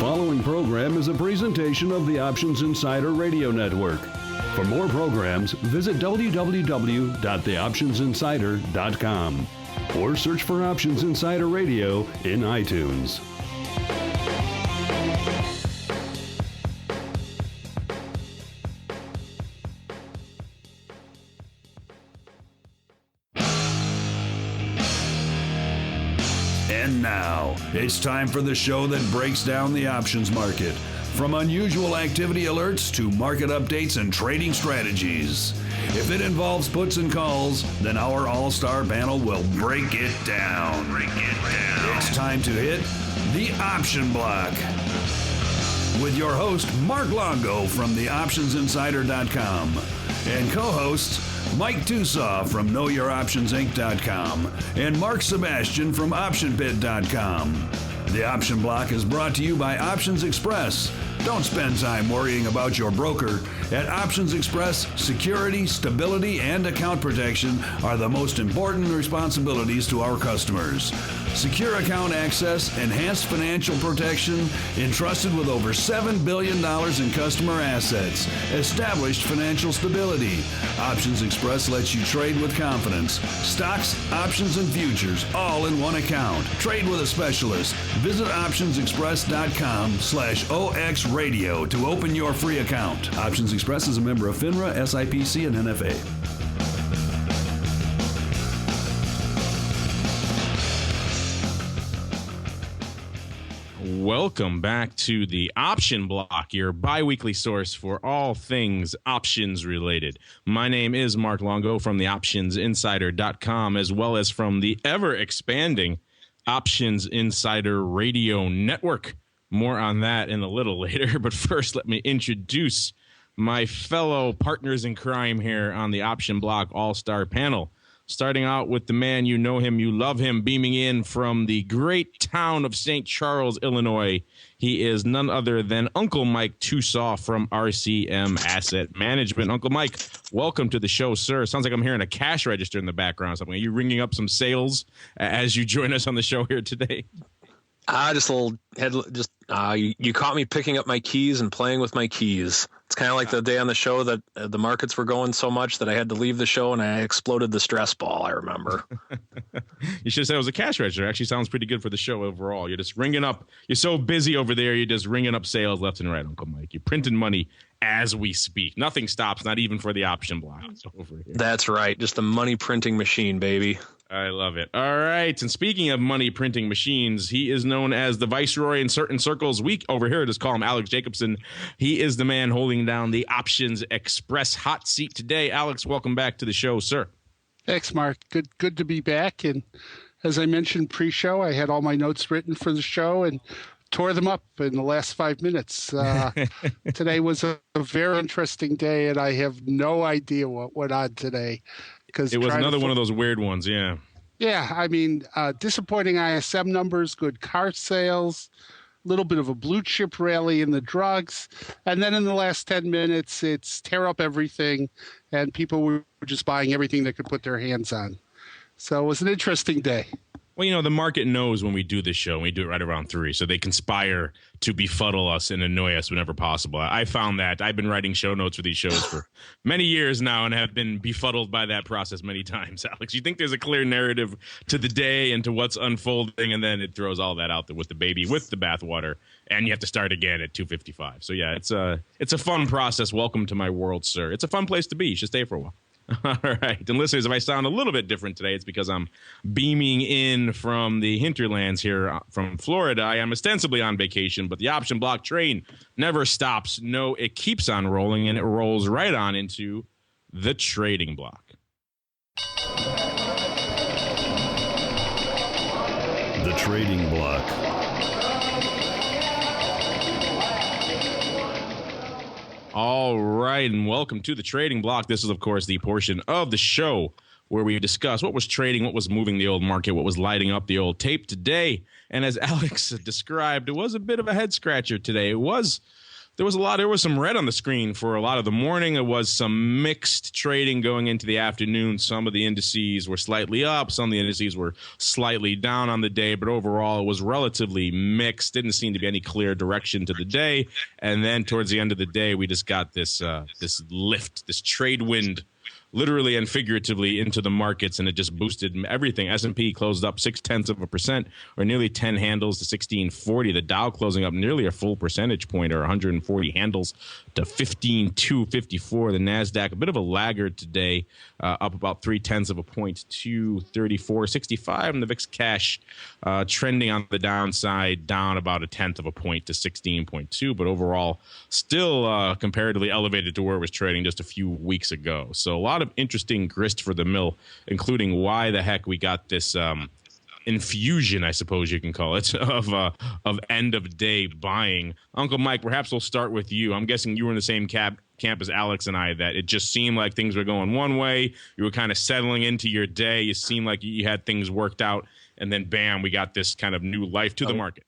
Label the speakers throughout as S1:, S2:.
S1: following program is a presentation of the Options Insider Radio Network. For more programs, visit www.theoptionsinsider.com or search for Options Insider Radio in iTunes.
S2: And now, it's time for the show that breaks down the options market. From unusual activity alerts to market updates and trading strategies. If it involves puts and calls, then our all-star panel will break it down. It's time to hit the Option Block. With your host, Mark Longo from theoptionsinsider.com and co-hosts Mike Tosaw from KnowYourOptionsInc.com and Mark Sebastian from OptionPit.com. The Option Block is brought to you by Options Express. Don't spend time worrying about your broker. At Options Express, security, stability, and account protection are the most important responsibilities to our customers. Secure account access, enhanced financial protection, entrusted with over $7 billion in customer assets, established financial stability. Options Express lets you trade with confidence. Stocks, options, and futures, all in one account. Trade with a specialist. Visit optionsexpress.com/OXradio to open your free account. Options Express is a member of FINRA, SIPC, and NFA.
S3: Welcome back to the Option Block, your bi-weekly source for all things options related. My name is Mark Longo from the OptionsInsider.com, as well as from the ever-expanding Options Insider Radio Network. More on that in a little later, but first let me introduce my fellow partners in crime here on the Option Block All-Star panel. Starting out with the man, you know him, you love him, beaming in from the great town of St. Charles, Illinois. He is none other than Uncle Mike Tosaw from RCM Asset Management. Uncle Mike, welcome to the show, sir. Sounds like I'm hearing a cash register in the background or something. Are you ringing up some sales as you join us on the show here today?
S4: Just a little you caught me picking up my keys and playing with my keys. It's kind of like the day on the show that the markets were going so much that I had to leave the show and I exploded the stress ball, I remember.
S3: You should have said it was a cash register. Actually sounds pretty good for the show overall. You're just ringing up. You're so busy over there. You're just ringing up sales left and right, Uncle Mike. You're printing money as we speak. Nothing stops, not even for the Option Block over here.
S4: That's right. Just a money printing machine, baby.
S3: I love it. All right. And speaking of money printing machines, he is known as the Viceroy in certain circles. We over here just call him Alex Jacobson. He is the man holding down the Options Express hot seat today. Alex, welcome back to the show, sir.
S5: Thanks, Mark. Good to be back. And as I mentioned pre-show, I had all my notes written for the show and tore them up in the last 5 minutes. Today was a very interesting day, and I have no idea what went on today.
S3: It was another one of those weird ones, yeah.
S5: Yeah, I mean, disappointing ISM numbers, good car sales, a little bit of a blue chip rally in the drugs. And then in the last 10 minutes, it's tear up everything, and people were just buying everything they could put their hands on. So it was an interesting day.
S3: Well, you know, the market knows when we do this show, and we do it right around 3, so they conspire to befuddle us and annoy us whenever possible. I found that. I've been writing show notes for these shows for many years now and have been befuddled by that process many times, Alex. You think there's a clear narrative to the day and to what's unfolding, and then it throws all that out there with the baby, with the bathwater, and you have to start again at 2:55. So, yeah, it's a fun process. Welcome to my world, sir. It's a fun place to be. You should stay for a while. All right. And listeners, if I sound a little bit different today, it's because I'm beaming in from the hinterlands here from Florida. I am ostensibly on vacation, but the Option Block train never stops. No, it keeps on rolling, and it rolls right on into the trading block.
S1: The trading block.
S3: All right, and welcome to the trading block. This is, of course, the portion of the show where we discuss what was trading, what was moving the old market, what was lighting up the old tape today. And as Alex described, it was a bit of a head scratcher today. It was there was some red on the screen for a lot of the morning. It was some mixed trading going into the afternoon. Some of the indices were slightly up. Some of the indices were slightly down on the day, but overall it was relatively mixed. Didn't seem to be any clear direction to the day. And then towards the end of the day, we just got this lift, this trade wind, literally and figuratively, into the markets, and it just boosted everything. S&P closed up 0.6%, or nearly 10 handles to 1640. The Dow closing up nearly a full percentage point, or 140 handles to 15,254. The Nasdaq, a bit of a laggard today, up about 0.3 point to 34.65, and the VIX cash trending on the downside, down about 0.1 point to 16.2, but overall still comparatively elevated to where it was trading just a few weeks ago. So a lot of interesting grist for the mill, including why the heck we got this infusion, I suppose you can call it, of end of day buying. Uncle Mike, perhaps we'll start with you. I'm guessing you were in the same camp as Alex and I, that it just seemed like things were going one way. You were kind of settling into your day. You seemed like you had things worked out, and then bam, we got this kind of new life to the market.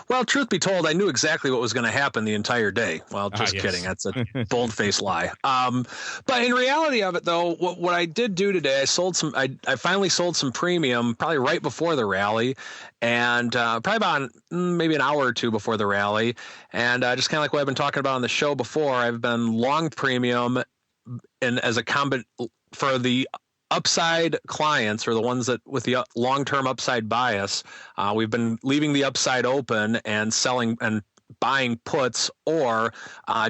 S4: Well, truth be told, I knew exactly what was going to happen the entire day. Well, just kidding. That's a bold-faced lie. But in reality of it, though, what I did do today, I finally sold some premium probably right before the rally, and probably about maybe an hour or two before the rally. And just kind of like what I've been talking about on the show before, I've been long premium and as a for the upside clients, or the ones that with the long-term upside bias. We've been leaving the upside open and selling and buying puts, or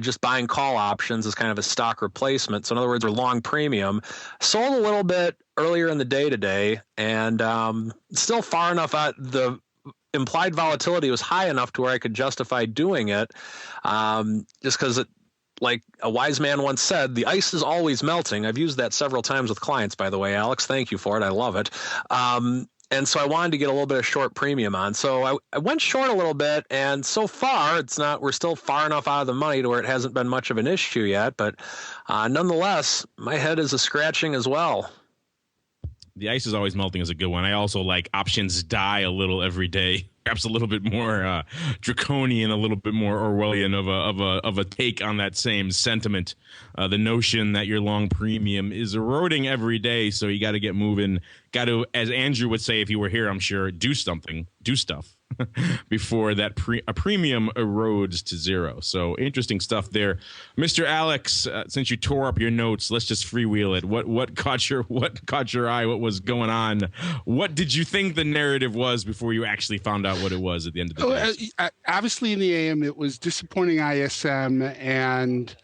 S4: just buying call options as kind of a stock replacement. So in other words, we're long premium. Sold a little bit earlier in the day today, and still far enough out. The implied volatility was high enough to where I could justify doing it, just because it, like a wise man once said, the ice is always melting. I've used that several times with clients, by the way, Alex. Thank you for it. I love it. And so I wanted to get a little bit of short premium on. So I went short a little bit, and so far we're still far enough out of the money to where it hasn't been much of an issue yet. But nonetheless, my head is a scratching as well.
S3: The ice is always melting is a good one. I also like options die a little every day. Perhaps a little bit more draconian, a little bit more Orwellian of a take on that same sentiment. The notion that your long premium is eroding every day, so you got to get moving. Got to, as Andrew would say if he were here, I'm sure, do stuff before that premium erodes to zero. So interesting stuff there, Mr. Alex. Since you tore up your notes, let's just freewheel it. What caught your eye? What was going on? What did you think the narrative was before you actually found out what it was at the end of the day?
S5: Obviously, in the AM, it was disappointing ISM and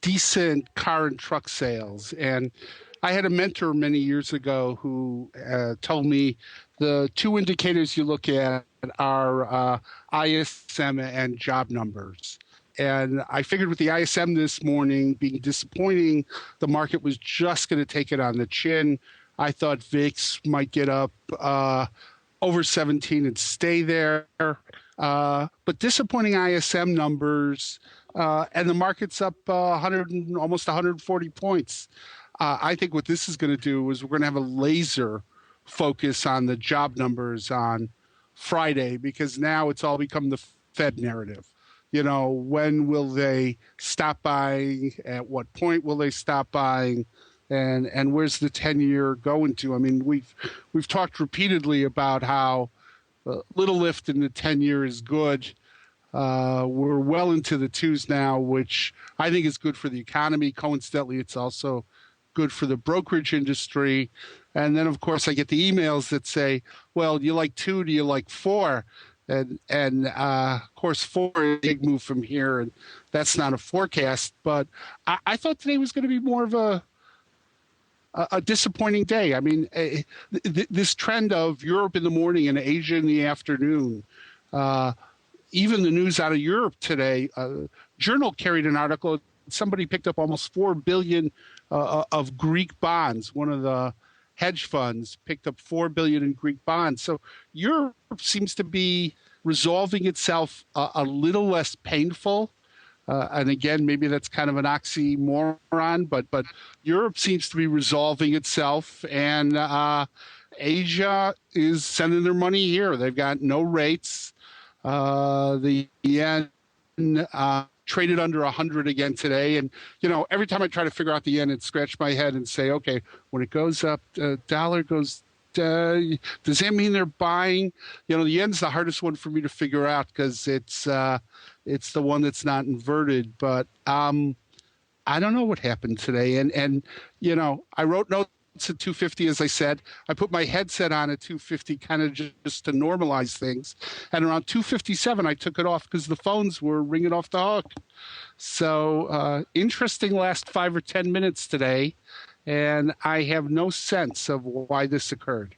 S5: decent car and truck sales. And I had a mentor many years ago who told me the two indicators you look at are ISM and job numbers. And I figured with the ISM this morning being disappointing, the market was just going to take it on the chin. I thought VIX might get up over 17 and stay there. But disappointing ISM numbers, and the market's up almost 140 points. I think what this is going to do is we're going to have a laser focus on the job numbers on Friday, because now it's all become the Fed narrative. You know, when will they stop buying? At what point will they stop buying? And where's the 10-year going to? I mean, we've talked repeatedly about how little lift in the 10-year is good. We're well into the twos now, which I think is good for the economy. Coincidentally, it's also good for the brokerage industry. And then, of course, I get the emails that say, well, do you like 2? Do you like 4? And of course, 4 is a big move from here, and that's not a forecast. But I thought today was going to be more of a disappointing day. I mean, this trend of Europe in the morning and Asia in the afternoon, even the news out of Europe today, Journal carried an article. Somebody picked up almost $4 billion of Greek bonds. One of the hedge funds picked up $4 billion in Greek bonds. So Europe seems to be resolving itself a little less painful. And again, maybe that's kind of an oxymoron, but Europe seems to be resolving itself, and Asia is sending their money here. They've got no rates. The yen traded under 100 again today. And, every time I try to figure out the yen and scratch my head and say, okay, when it goes up, dollar goes, does that mean they're buying? The yen's the hardest one for me to figure out because it's the one that's not inverted. But I don't know what happened today. And I wrote notes at 250, as I said. I put my headset on at 250 kind of just to normalize things. And around 257, I took it off because the phones were ringing off the hook. So interesting last 5 or 10 minutes today. And I have no sense of why this occurred.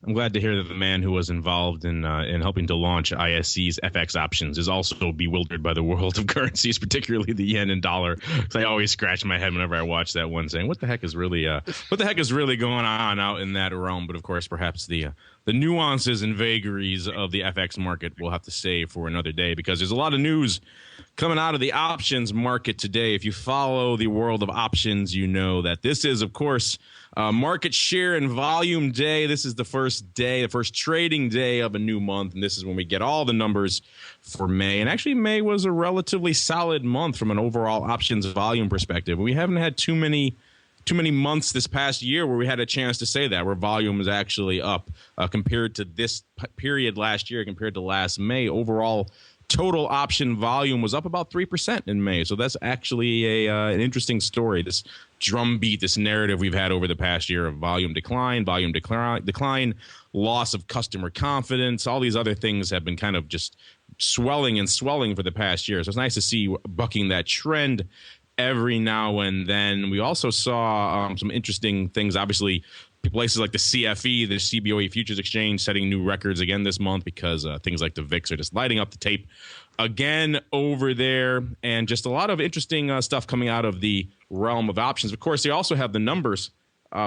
S3: I'm glad to hear that the man who was involved in helping to launch ISC's FX options is also bewildered by the world of currencies, particularly the yen and dollar. So I always scratch my head whenever I watch that one, saying, "What the heck is really going on out in that realm?" But of course, perhaps the nuances and vagaries of the FX market we'll have to save for another day, because there's a lot of news coming out of the options market today. If you follow the world of options, you know that this is, of course, market share and volume day. This is the first trading day of a new month, and this is when we get all the numbers for May. And actually, May was a relatively solid month from an overall options volume perspective. We haven't had too many months this past year where we had a chance to say that, where volume is actually up compared to this period last year, compared to last May. Overall, total option volume was up about 3% in May. So that's actually an interesting story. This drumbeat, this narrative we've had over the past year of volume decline, loss of customer confidence, all these other things have been kind of just swelling for the past year. So it's nice to see bucking that trend every now and then. We also saw some interesting things. Obviously, places like the CFE, the CBOE Futures Exchange, setting new records again this month because things like the VIX are just lighting up the tape again over there. And just a lot of interesting stuff coming out of the realm of options. Of course, they also have the numbers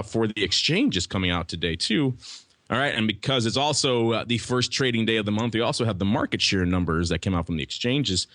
S3: for the exchanges coming out today, too. All right. And because it's also the first trading day of the month, we also have the market share numbers that came out from the exchanges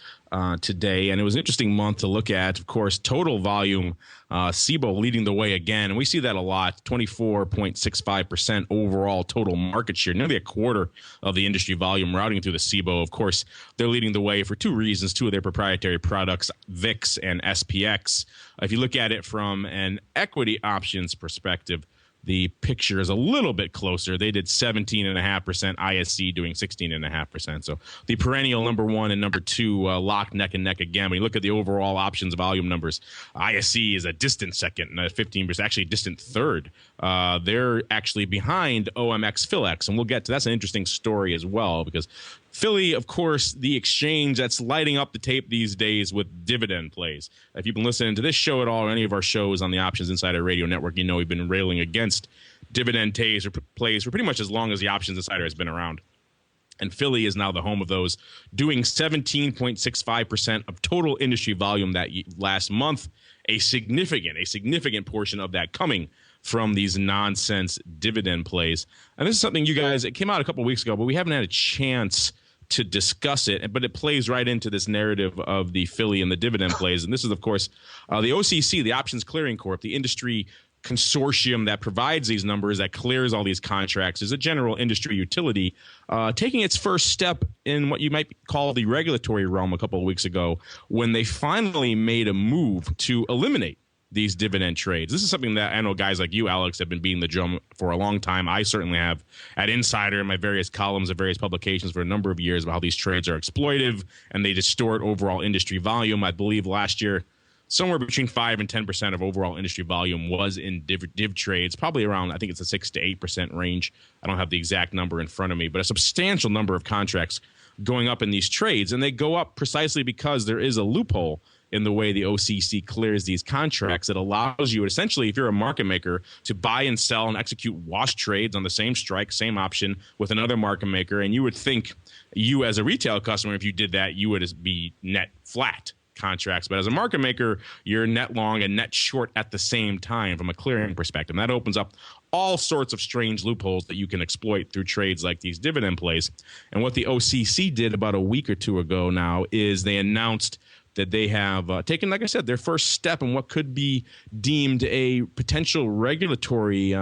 S3: today. And it was an interesting month to look at. Of course, total volume, SIBO leading the way again. And we see that a lot, 24.65% overall total market share, nearly a quarter of the industry volume routing through the SIBO. Of course, they're leading the way for two reasons, two of their proprietary products, VIX and SPX. If you look at it from an equity options perspective, the picture is a little bit closer. They did 17.5%, ISC doing 16.5%. So the perennial number one and number two locked neck and neck again. When you look at the overall options volume numbers, ISC is a distant second, 15%, actually distant third. They're actually behind OMX PhilX, and we'll get to that's an interesting story as well, because Philly, of course, the exchange that's lighting up the tape these days with dividend plays. If you've been listening to this show at all, or any of our shows on the Options Insider Radio Network, you know we've been railing against dividend plays for pretty much as long as the Options Insider has been around. And Philly is now the home of those, doing 17.65% of total industry volume that last month, a significant portion of that coming from these nonsense dividend plays. And this is something you guys, it came out a couple of weeks ago, but we haven't had a chance to discuss it, but it plays right into this narrative of the Philly and the dividend plays. And this is, of course, the OCC, the Options Clearing Corp, the industry consortium that provides these numbers, that clears all these contracts, is a general industry utility, taking its first step in what you might call the regulatory realm a couple of weeks ago, when they finally made a move to eliminate these dividend trades. This is something that I know guys like you, Alex, have been beating the drum for a long time. I certainly have at Insider in my various columns of various publications for a number of years about how these trades are exploitive and they distort overall industry volume. I believe last year, somewhere between 5 and 10% of overall industry volume was in div trades, probably around, I think it's a 6 to 8% range. I don't have the exact number in front of me, but a substantial number of contracts going up in these trades. And they go up precisely because there is a loophole in the way the OCC clears these contracts that allows you, essentially, if you're a market maker, to buy and sell and execute wash trades on the same strike, same option with another market maker. And you would think you, as a retail customer, if you did that, you would be net flat contracts. But as a market maker, you're net long and net short at the same time from a clearing perspective. And that opens up all sorts of strange loopholes that you can exploit through trades like these dividend plays. And what the OCC did about a week or two ago now is they announced that they have taken, like I said, their first step in what could be deemed a potential regulatory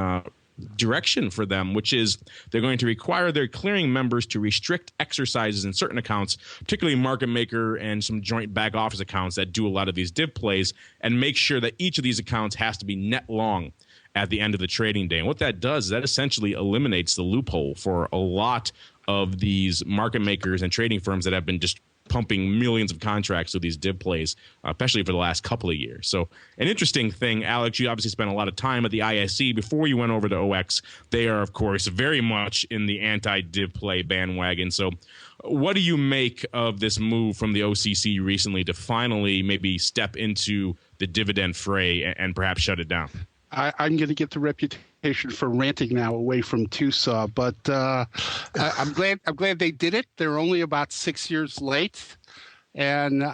S3: direction for them, which is they're going to require their clearing members to restrict exercises in certain accounts, particularly market maker and some joint back office accounts that do a lot of these div plays, and make sure that each of these accounts has to be net long at the end of the trading day. And what that does is that essentially eliminates the loophole for a lot of these market makers and trading firms that have been just pumping millions of contracts through these div plays, especially for the last couple of years. So an interesting thing, Alex, you obviously spent a lot of time at the ISE before you went over to OX. They are, of course, very much in the anti-div play bandwagon. So what do you make of this move from the OCC recently to finally maybe step into the dividend fray and perhaps shut it down?
S5: I'm going to get the reputation for ranting now away from Tosaw, but I'm glad they did it. They're only about 6 years late, and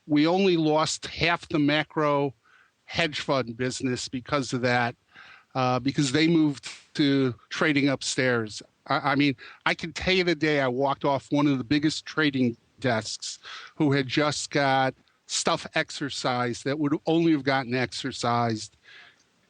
S5: we only lost half the macro hedge fund business because of that, because they moved to trading upstairs. I mean, I can tell you the day I walked off one of the biggest trading desks who had just got stuff exercised that would only have gotten exercised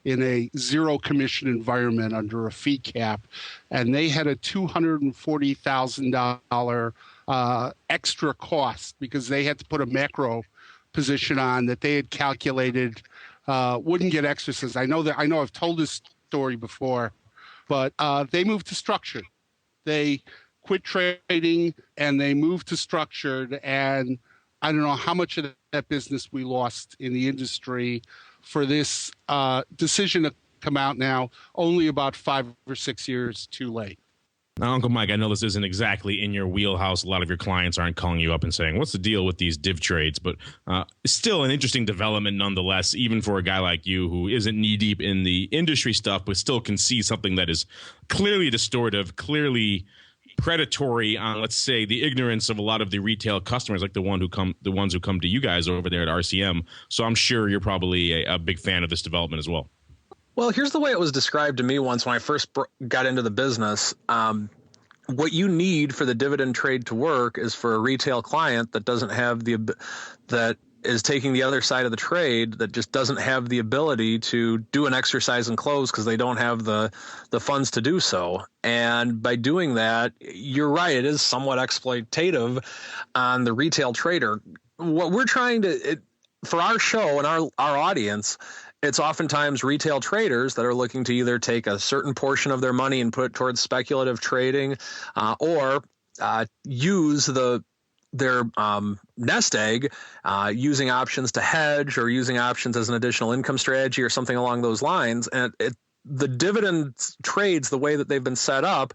S5: in a zero commission environment under a fee cap, and they had a $240,000 extra cost because they had to put a macro position on that they had calculated wouldn't get exercised. I know I've told this story before, but they moved to structured. They quit trading and they moved to structured, and I don't know how much of that business we lost in the industry for this decision to come out now only about 5 or 6 years too late.
S3: Now, Uncle Mike, I know this isn't exactly in your wheelhouse. A lot of your clients aren't calling you up and saying, what's the deal with these div trades? But still an interesting development nonetheless, even for a guy like you who isn't knee-deep in the industry stuff, but still can see something that is clearly distortive, clearly predatory on, let's say, the ignorance of a lot of the retail customers, like the ones who come to you guys over there at RCM. So I'm sure you're probably a big fan of this development as well.
S4: Well, here's the way it was described to me once when I first got into the business. What you need for the dividend trade to work is for a retail client that doesn't have that is taking the other side of the trade, that just doesn't have the ability to do an exercise and close because they don't have the funds to do so. And by doing that, you're right, it is somewhat exploitative on the retail trader. What we're trying to, for our show and our audience, it's oftentimes retail traders that are looking to either take a certain portion of their money and put it towards speculative trading, or use their nest egg using options to hedge or using options as an additional income strategy or something along those lines. And the dividend trades, the way that they've been set up,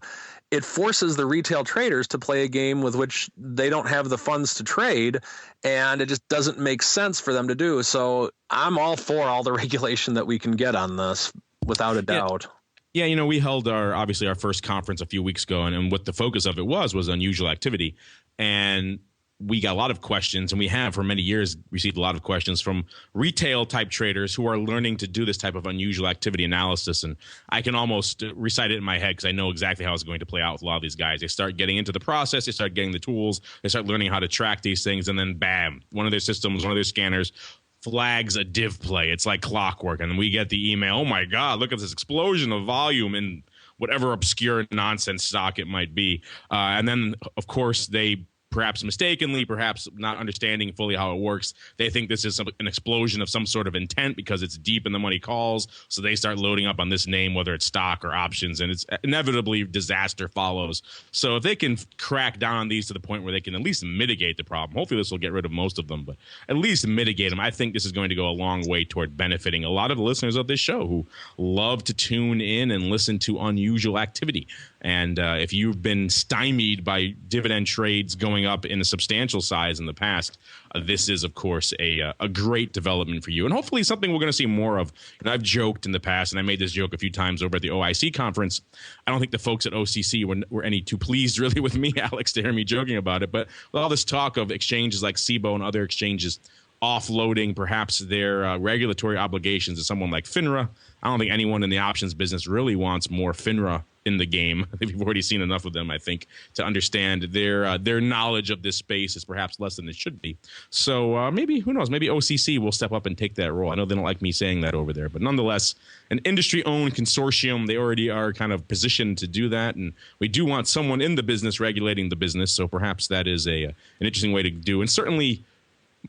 S4: it forces the retail traders to play a game with which they don't have the funds to trade, and it just doesn't make sense for them to do. So I'm all for all the regulation that we can get on this, without a doubt.
S3: Yeah, we held our first conference a few weeks ago, and what the focus of it was unusual activity. And we got a lot of questions, and we have for many years received a lot of questions from retail type traders who are learning to do this type of unusual activity analysis. And I can almost recite it in my head because I know exactly how it's going to play out with a lot of these guys. They start getting into the process, they start getting the tools, they start learning how to track these things, and then bam, one of their systems, one of their scanners flags a div play. It's like clockwork. And we get the email, oh my God, look at this explosion of volume in whatever obscure nonsense stock it might be. And then, of course, they perhaps mistakenly, perhaps not understanding fully how it works, they think this is an explosion of some sort of intent because it's deep in the money calls. So they start loading up on this name, whether it's stock or options, and it's inevitably disaster follows. So if they can crack down on these to the point where they can at least mitigate the problem, hopefully this will get rid of most of them, but at least mitigate them, I think this is going to go a long way toward benefiting a lot of the listeners of this show who love to tune in and listen to unusual activity. And if you've been stymied by dividend trades going up in a substantial size in the past, this is, of course, a great development for you. And hopefully something we're going to see more of. And I've joked in the past, and I made this joke a few times over at the OIC conference. I don't think the folks at OCC were any too pleased really with me, Alex, to hear me joking about it. But with all this talk of exchanges like SIBO and other exchanges offloading perhaps their regulatory obligations to someone like FINRA, I don't think anyone in the options business really wants more FINRA in the game. We've already seen enough of them, I think, to understand their knowledge of this space is perhaps less than it should be. So maybe, who knows, maybe OCC will step up and take that role. I know they don't like me saying that over there, but nonetheless, an industry-owned consortium, they already are kind of positioned to do that, and we do want someone in the business regulating the business, so perhaps that is an interesting way to do, and certainly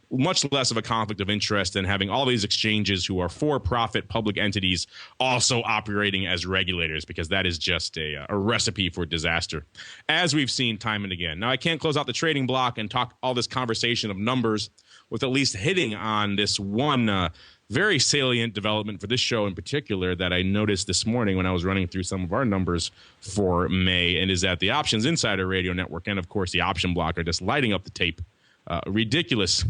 S3: much less of a conflict of interest than having all these exchanges who are for-profit public entities also operating as regulators, because that is just a recipe for disaster, as we've seen time and again. Now, I can't close out the trading block and talk all this conversation of numbers with at least hitting on this one very salient development for this show in particular that I noticed this morning when I was running through some of our numbers for May, and is that the Options Insider Radio Network and, of course, the Option Block are just lighting up the tape. Ridiculous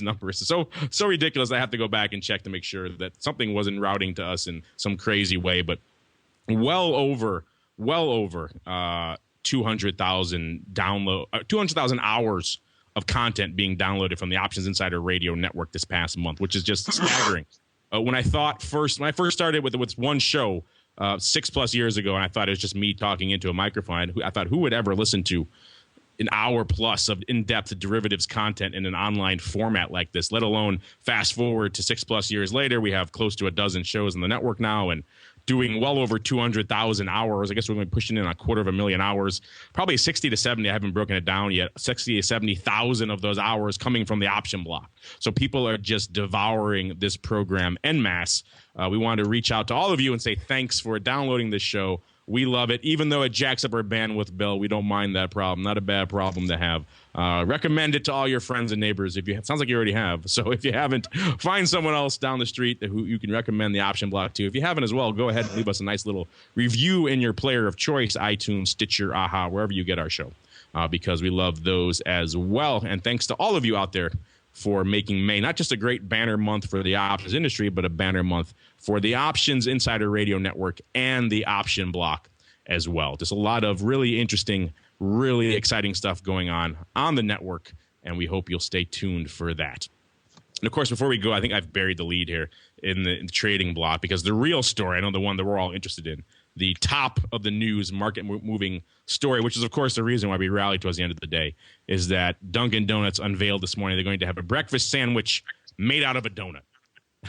S3: numbers. So ridiculous. I have to go back and check to make sure that something wasn't routing to us in some crazy way. But well over 200,000 hours of content being downloaded from the Options Insider Radio Network this past month, which is just staggering. When I first started with one show 6+ years ago, and I thought it was just me talking into a microphone, I thought, who would ever listen to an hour plus of in-depth derivatives content in an online format like this, let alone fast forward to 6+ years later, we have close to a dozen shows on the network now and doing well over 200,000 hours. I guess we're going to be pushing in 250,000 hours, probably 60 to 70. I haven't broken it down yet. 60 to 70,000 of those hours coming from the option block. So people are just devouring this program en masse. We want to reach out to all of you and say thanks for downloading this show. We love it. Even though it jacks up our bandwidth bill, we don't mind that problem. Not a bad problem to have. Recommend it to all your friends and neighbors. It sounds like you already have. So if you haven't, find someone else down the street who you can recommend the option block to. If you haven't as well, go ahead and leave us a nice little review in your player of choice, iTunes, Stitcher, AHA, wherever you get our show, because we love those as well. And thanks to all of you out there for making May not just a great banner month for the options industry, but a banner month for the Options Insider Radio Network and the Option Block as well. Just a lot of really interesting, really exciting stuff going on the network, and we hope you'll stay tuned for that. And of course, before we go, I think I've buried the lead here in the trading block, because the real story, I know the one that we're all interested in, the top of the news market moving story, which is, of course, the reason why we rallied towards the end of the day, is that Dunkin' Donuts unveiled this morning they're going to have a breakfast sandwich made out of a donut.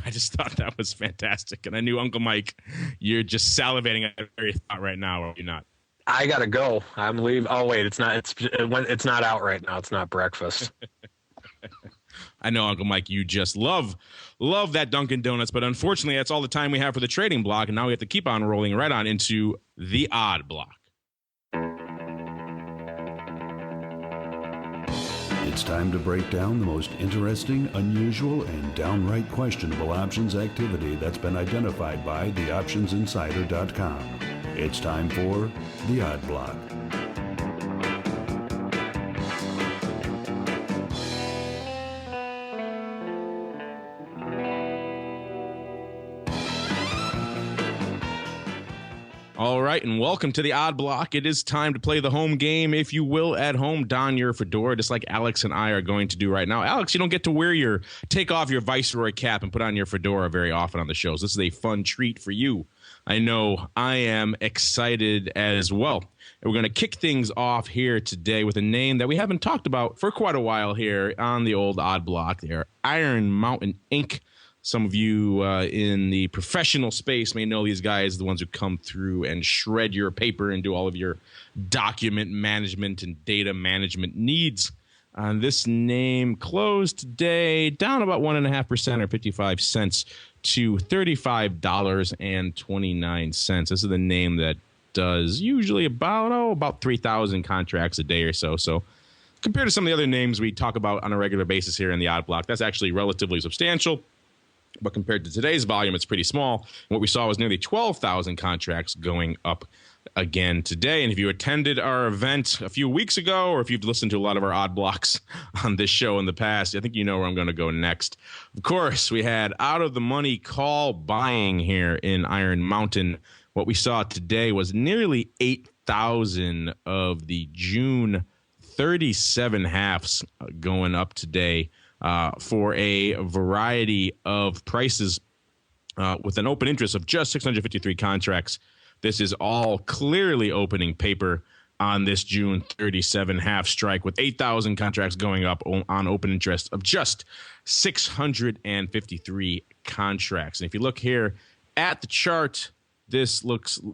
S3: I just thought that was fantastic. And I knew, Uncle Mike, you're just salivating at the very thought right now, or you're not.
S4: I got to go. I'm leaving. Oh, wait, it's not out right now. It's not breakfast.
S3: I know, Uncle Mike, you just love that Dunkin' Donuts, but unfortunately, that's all the time we have for the trading block, and now we have to keep on rolling right on into the odd block.
S1: It's time to break down the most interesting, unusual, and downright questionable options activity that's been identified by theoptionsinsider.com. It's time for the odd block.
S3: All right, and welcome to the Odd Block. It is time to play the home game, if you will, at home. Don your fedora, just like Alex and I are going to do right now. Alex, you don't get to take off your Viceroy cap and put on your fedora very often on the shows. This is a fun treat for you. I know I am excited as well. And we're going to kick things off here today with a name that we haven't talked about for quite a while here on the old Odd Block. They're Iron Mountain Inc. Some of you in the professional space may know these guys, the ones who come through and shred your paper and do all of your document management and data management needs. This name closed today down about 1.5% or 55 cents to $35.29. This is the name that does usually about 3,000 contracts a day or so. So compared to some of the other names we talk about on a regular basis here in the Odd Block, that's actually relatively substantial. But compared to today's volume, it's pretty small. What we saw was nearly 12,000 contracts going up again today. And if you attended our event a few weeks ago, or if you've listened to a lot of our odd blocks on this show in the past, I think you know where I'm going to go next. Of course, we had out of the money call buying here in Iron Mountain. What we saw today was nearly 8,000 of the June 37 halves going up today. For a variety of prices with an open interest of just 653 contracts This is all clearly opening paper on this June 37 half strike, with 8,000 contracts going up on open interest of just 653 contracts. And if you look here at the chart, this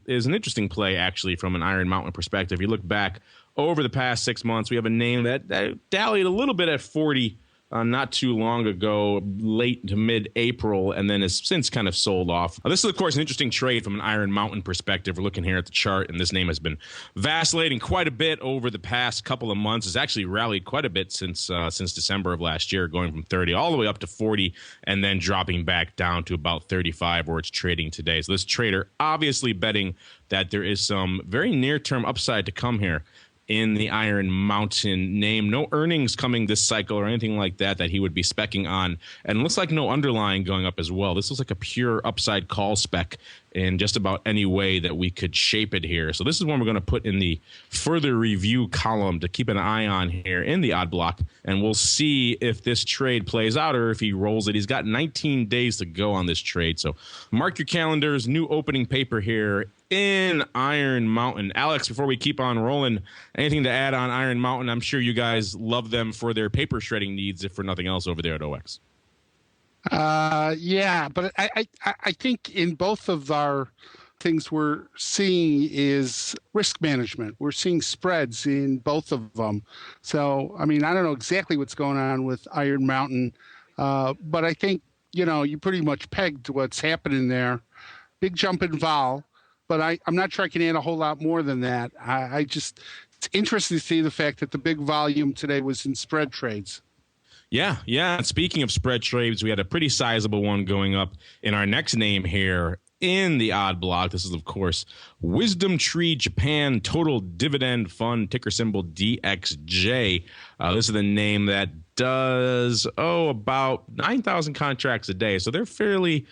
S3: is an interesting play, actually, from an Iron Mountain perspective. You look back over the past 6 months, we have a name that dallied a little bit at 40 not too long ago, late to mid-April, and then has since kind of sold off. This is, of course, an interesting trade from an Iron Mountain perspective. We're looking here at the chart, and this name has been vacillating quite a bit over the past couple of months. It's actually rallied quite a bit since December of last year, going from 30 all the way up to 40, and then dropping back down to about 35, where it's trading today. So this trader obviously betting that there is some very near-term upside to come here in the Iron Mountain name. No earnings coming this cycle or anything like that he would be specking on. And it looks like no underlying going up as well. This looks like a pure upside call spec in just about any way that we could shape it here. So this is one we're going to put in the further review column to keep an eye on here in the odd block. And we'll see if this trade plays out or if he rolls it. He's got 19 days to go on this trade. So mark your calendars. New opening paper here in Iron Mountain. Alex, before we keep on rolling, anything to add on Iron Mountain? I'm sure you guys love them for their paper shredding needs, if for nothing else, over there at OX.
S5: Yeah, but I think in both of our things we're seeing is risk management. We're seeing spreads in both of them. So, I mean, I don't know exactly what's going on with Iron Mountain, but I think, you pretty much pegged what's happening there. Big jump in vol, but I'm not sure I can add a whole lot more than that. It's interesting to see the fact that the big volume today was in spread trades.
S3: Yeah. And speaking of spread trades, we had a pretty sizable one going up in our next name here in the odd block. This is, of course, WisdomTree Japan Total Dividend Fund, ticker symbol DXJ. This is the name that does about 9,000 contracts a day. So they're fairly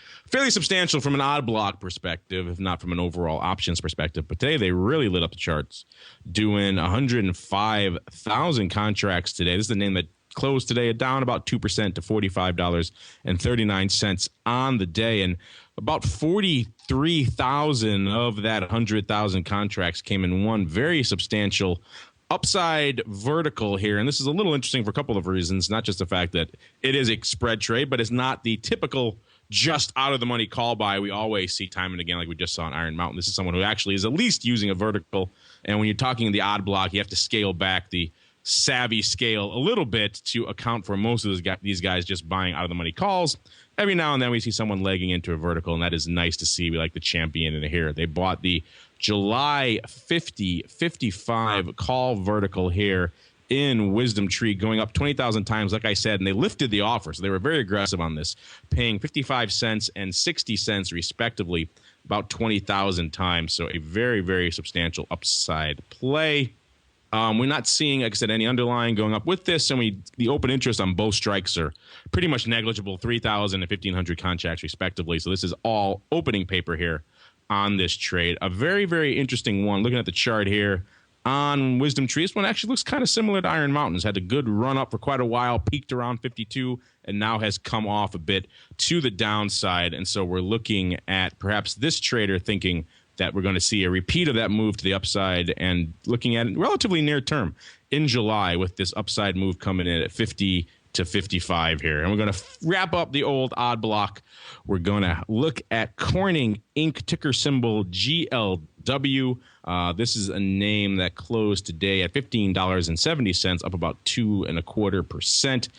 S3: substantial from an odd block perspective, if not from an overall options perspective. But today they really lit up the charts, doing 105,000 contracts today. This is the name that closed today down about 2% to $45.39 on the day. And about 43,000 of that 100,000 contracts came in one very substantial upside vertical here. And this is a little interesting for a couple of reasons, not just the fact that it is a spread trade, but it's not the typical just out of the money call buy we always see time and again, like we just saw in Iron Mountain. This is someone who actually is at least using a vertical. And when you're talking the odd block, you have to scale back the savvy scale a little bit to account for most of these guys just buying out of the money calls. Every now and then we see someone legging into a vertical, and that is nice to see. We like the champion in here. They bought the July 50-55 call vertical here in WisdomTree, going up 20,000 times, like I said, and they lifted the offer. So they were very aggressive on this, paying 55 cents and 60 cents respectively, about 20,000 times. So a very, very substantial upside play. We're not seeing, like I said, any underlying going up with this, and the open interest on both strikes are pretty much negligible, 3,000 and 1,500 contracts respectively. So this is all opening paper here on this trade. A very, very interesting one. Looking at the chart here on WisdomTree, this one actually looks kind of similar to Iron Mountain. It's had a good run up for quite a while, peaked around 52, and now has come off a bit to the downside. And so we're looking at perhaps this trader thinking that we're going to see a repeat of that move to the upside, and looking at it relatively near term in July with this upside move coming in at 50 to 55 here. And we're going to wrap up the old odd block. We're going to look at Corning Inc., ticker symbol GLW. This is a name that closed today at $15.70, up about 2.25%.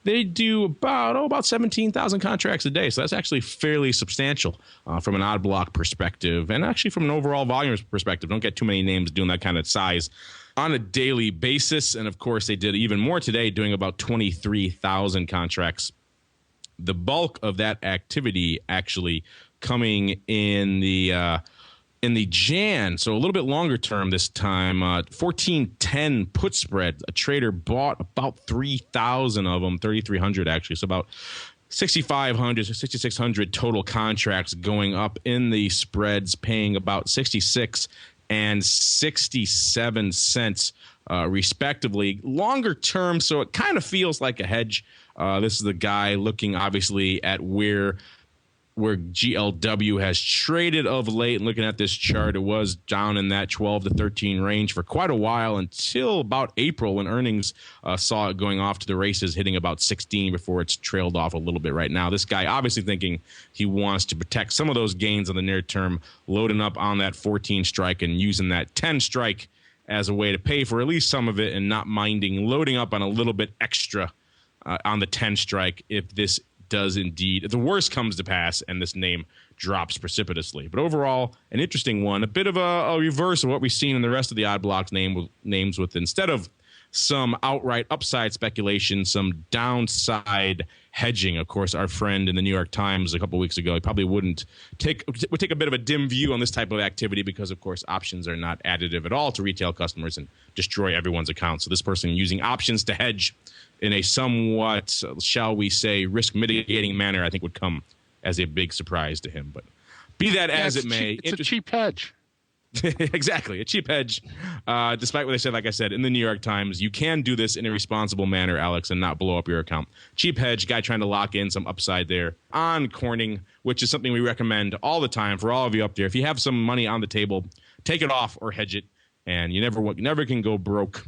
S3: They do about 17,000 contracts a day. So that's actually fairly substantial from an odd block perspective, and actually from an overall volume perspective. Don't get too many names doing that kind of size on a daily basis. And of course, they did even more today, doing about 23,000 contracts. The bulk of that activity actually coming in the Jan, so a little bit longer term this time, 1410 put spread. A trader bought about 3,000 of them, 3,300 actually, so about 6,500 to 6,600 total contracts going up in the spreads, paying about 66 and 67 cents respectively. Longer term, so it kind of feels like a hedge. This is the guy looking obviously at where where GLW has traded of late. And looking at this chart, it was down in that 12 to 13 range for quite a while until about April, when earnings saw it going off to the races, hitting about 16 before it's trailed off a little bit right now. This guy obviously thinking he wants to protect some of those gains on the near term, loading up on that 14 strike and using that 10 strike as a way to pay for at least some of it, and not minding loading up on a little bit extra on the 10 strike if this does indeed, if the worst comes to pass and this name drops precipitously. But overall, an interesting one, a bit of a reverse of what we've seen in the rest of the odd blocks names with, instead of some outright upside speculation, some downside hedging. Of course, our friend in the New York Times a couple weeks ago, he probably would take a bit of a dim view on this type of activity because, of course, options are not additive at all to retail customers and destroy everyone's account. So this person using options to hedge in a somewhat, shall we say, risk mitigating manner, I think would come as a big surprise to him. But be that as it may,
S5: it's a cheap hedge.
S3: Exactly, a cheap hedge. Despite what they said, like I said, in the New York Times, you can do this in a responsible manner, Alex, and not blow up your account. Cheap hedge, guy trying to lock in some upside there on Corning, which is something we recommend all the time for all of you up there. If you have some money on the table, take it off or hedge it, and you never can go broke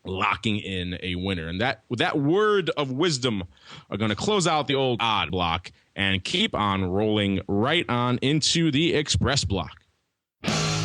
S3: locking in a winner. And that, with that word of wisdom, are going to close out the old odd block and keep on rolling right on into the Express Block.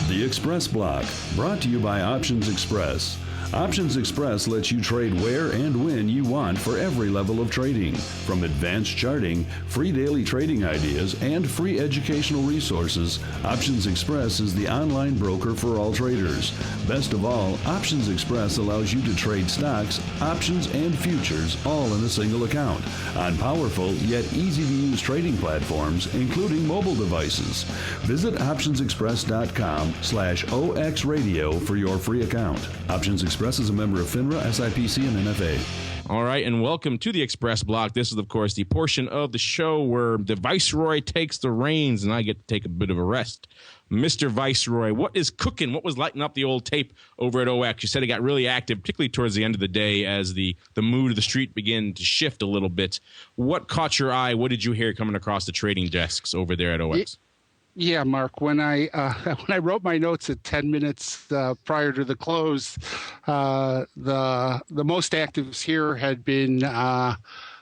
S1: The Express Block, brought to you by Options Express. Options Express lets you trade where and when you want for every level of trading. From advanced charting, free daily trading ideas, and free educational resources, Options Express is the online broker for all traders. Best of all, Options Express allows you to trade stocks, options, and futures all in a single account on powerful yet easy-to-use trading platforms, including mobile devices. Visit optionsexpress.com/OXradio for your free account. Options Express is a member of FINRA, SIPC, and NFA.
S3: All right, and welcome to the Express Block. This is, of course, the portion of the show where the Viceroy takes the reins and I get to take a bit of a rest. Mr. Viceroy, what is cooking? What was lighting up the old tape over at OX? You said it got really active, particularly towards the end of the day as the mood of the street began to shift a little bit. What caught your eye? What did you hear coming across the trading desks over there at OX?
S5: Yeah, Mark, when I wrote my notes at 10 minutes prior to the close, the most actives here had been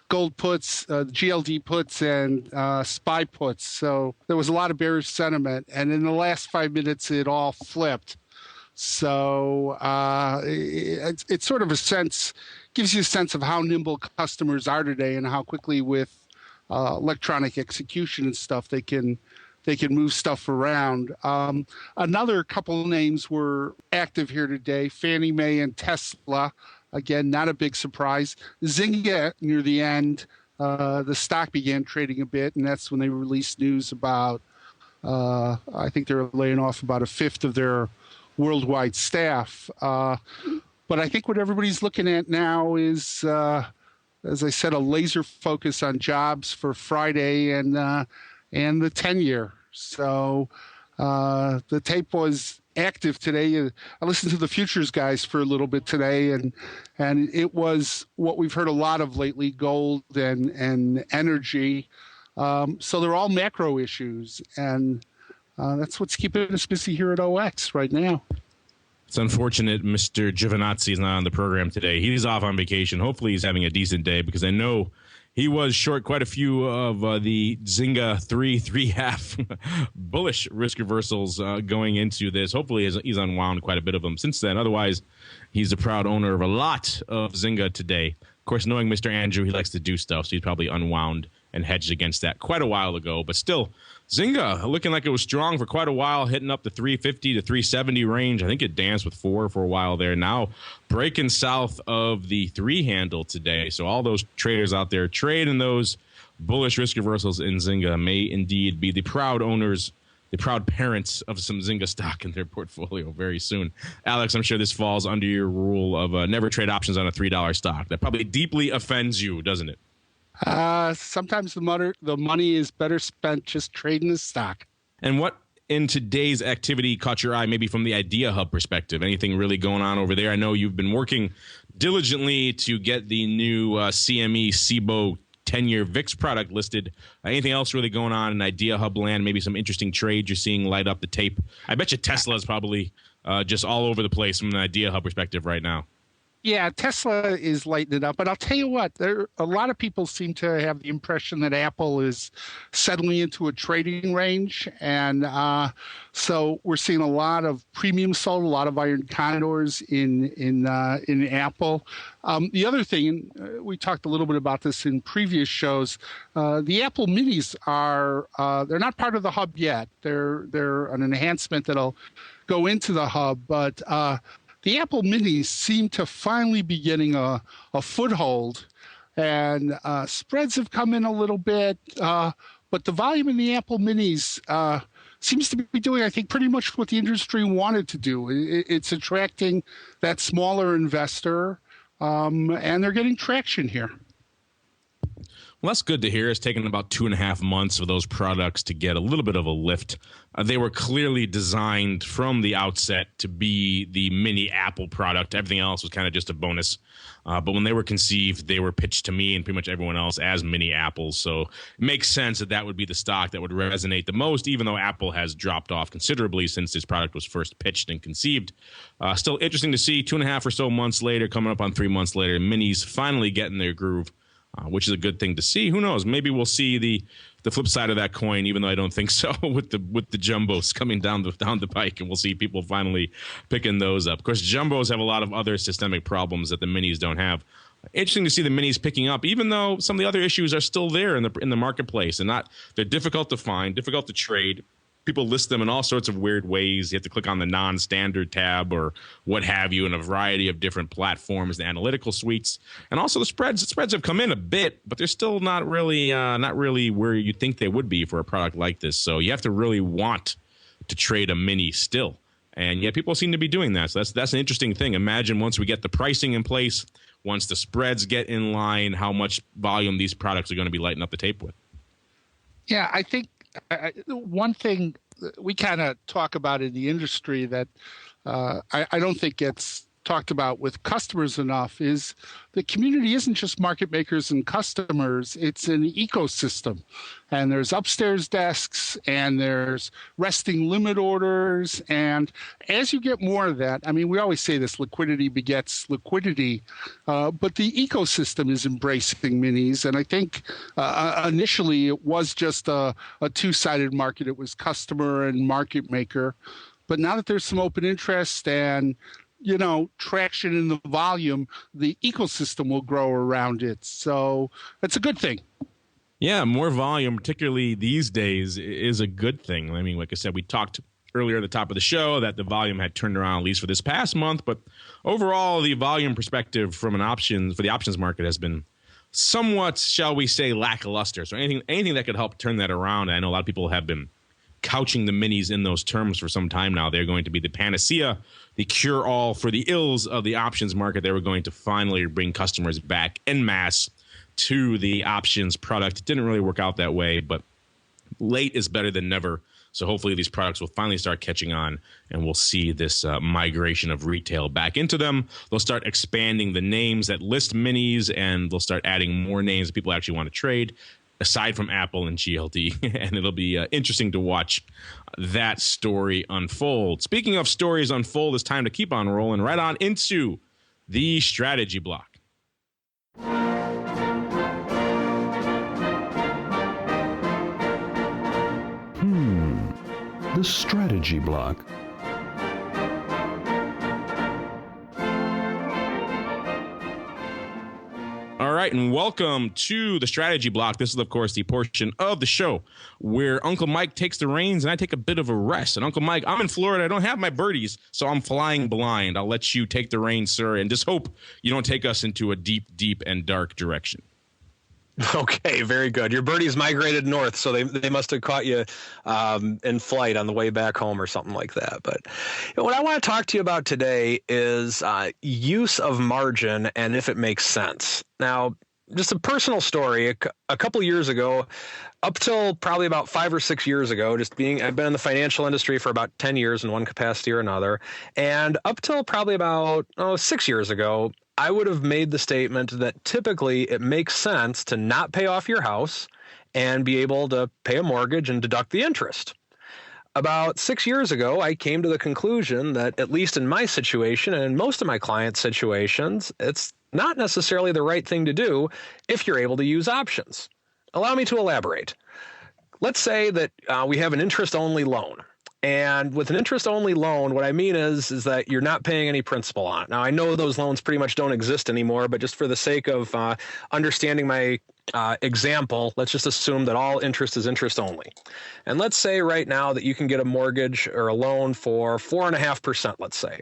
S5: gold puts, GLD puts, and SPY puts. So there was a lot of bearish sentiment. And in the last 5 minutes, it all flipped. So it's sort of gives you a sense of how nimble customers are today and how quickly with electronic execution and stuff they can move stuff around. Another couple of names were active here today, Fanny Mae and Tesla. Again, not a big surprise. Zynga near the end, the stock began trading a bit, and that's when they released news about, I think they're laying off about a fifth of their worldwide staff. But I think what everybody's looking at now is, as I said, a laser focus on jobs for Friday and the 10-year. So the tape was active today. I listened to the futures guys for a little bit today, and it was what we've heard a lot of lately, gold and energy. So they're all macro issues, and that's what's keeping us busy here at OX right now.
S3: It's unfortunate Mr. Giovinazzi is not on the program today. He's off on vacation. Hopefully he's having a decent day, because I know he was short quite a few of the Zynga 3.5 bullish risk reversals going into this. Hopefully he's unwound quite a bit of them since then. Otherwise, he's a proud owner of a lot of Zynga today. Of course, knowing Mr. Andrew, he likes to do stuff, so he's probably unwound and hedged against that quite a while ago. But still, Zynga looking like it was strong for quite a while, hitting up the 350 to 370 range. I think it danced with 4 for a while there. Now breaking south of the 3 handle today. So all those traders out there trading those bullish risk reversals in Zynga may indeed be the proud owners, the proud parents of some Zynga stock in their portfolio very soon. Alex, I'm sure this falls under your rule of never trade options on a $3 stock. That probably deeply offends you, doesn't it?
S5: Sometimes the money is better spent just trading the stock.
S3: And what in today's activity caught your eye, maybe from the Idea Hub perspective? Anything really going on over there? I know you've been working diligently to get the new CME SIBO 10-year VIX product listed. Anything else really going on in Idea Hub land? Maybe some interesting trades you're seeing light up the tape. I bet you Tesla is probably just all over the place from an Idea Hub perspective right now.
S5: Yeah, Tesla is lighting it up. But I'll tell you what, a lot of people seem to have the impression that Apple is settling into a trading range. And so we're seeing a lot of premium sold, a lot of iron condors in Apple. The other thing, and we talked a little bit about this in previous shows, the Apple Minis they're not part of the hub yet. They're an enhancement that'll go into the hub, but the Apple Minis seem to finally be getting a foothold, and spreads have come in a little bit, but the volume in the Apple Minis seems to be doing, I think, pretty much what the industry wanted to do. It's attracting that smaller investor, and they're getting traction here.
S3: Well, that's good to hear. It's taken about 2.5 months for those products to get a little bit of a lift. They were clearly designed from the outset to be the mini Apple product. Everything else was kind of just a bonus. But when they were conceived, they were pitched to me and pretty much everyone else as mini Apples. So it makes sense that would be the stock that would resonate the most, even though Apple has dropped off considerably since this product was first pitched and conceived. Still interesting to see 2.5 or so months later, coming up on 3 months later, minis finally getting their groove. Which is a good thing to see. Who knows? Maybe we'll see the flip side of that coin, even though I don't think so, with the jumbos coming down the pike, and we'll see people finally picking those up. Of course, jumbos have a lot of other systemic problems that the minis don't have. Interesting to see the minis picking up, even though some of the other issues are still there in the marketplace, and they're difficult to find, difficult to trade. People list them in all sorts of weird ways. You have to click on the non-standard tab or what have you in a variety of different platforms, the analytical suites, and also the spreads. The spreads have come in a bit, but they're still not really where you think they would be for a product like this. So you have to really want to trade a mini still, and yet people seem to be doing that. So that's an interesting thing. Imagine once we get the pricing in place, once the spreads get in line, how much volume these products are going to be lighting up the tape with.
S5: Yeah, I think one thing we kind of talk about in the industry that I don't think gets talked about with customers enough is the community isn't just market makers and customers, it's an ecosystem. And there's upstairs desks and there's resting limit orders. And as you get more of that, I mean, we always say this, liquidity begets liquidity, but the ecosystem is embracing minis. And I think initially it was just a two-sided market. It was customer and market maker. But now that there's some open interest and traction in the volume, the ecosystem will grow around it. So that's a good thing.
S3: Yeah, more volume, particularly these days, is a good thing. I mean, like I said, we talked earlier at the top of the show that the volume had turned around, at least for this past month. But overall, the volume perspective for the options market has been somewhat, shall we say, lackluster. So anything that could help turn that around. I know a lot of people have been couching the minis in those terms for some time now. They're going to be the panacea, the cure-all for the ills of the options market. They were going to finally bring customers back en masse to the options product. It didn't really work out that way, but late is better than never. So hopefully these products will finally start catching on, and we'll see this migration of retail back into them. They'll start expanding the names that list minis, and they'll start adding more names that people actually want to trade, aside from Apple and GLD, and it'll be interesting to watch that story unfold. Speaking of stories unfold, it's time to keep on rolling right on into the strategy block.
S1: The strategy block.
S3: All right, and welcome to the strategy block. This is, of course, the portion of the show where Uncle Mike takes the reins and I take a bit of a rest. And Uncle Mike, I'm in Florida. I don't have my birdies, so I'm flying blind. I'll let you take the reins, sir, and just hope you don't take us into a deep, deep and dark direction.
S4: Okay, very good. Your birdies migrated north, so they must have caught you in flight on the way back home or something like that. But what I want to talk to you about today is use of margin and if it makes sense. Now, just a personal story. A couple years ago, up till probably about 5 or 6 years ago, I've been in the financial industry for about 10 years in one capacity or another. And up till probably about 6 years ago, I would have made the statement that typically it makes sense to not pay off your house and be able to pay a mortgage and deduct the interest. About 6 years ago, I came to the conclusion that, at least in my situation and in most of my clients' situations, it's not necessarily the right thing to do if you're able to use options. Allow me to elaborate. Let's say that we have an interest-only loan. And with an interest-only loan, what I mean is that you're not paying any principal on it. Now, I know those loans pretty much don't exist anymore, but just for the sake of understanding my example, let's just assume that all interest is interest only. And let's say right now that you can get a mortgage or a loan for 4.5%, let's say.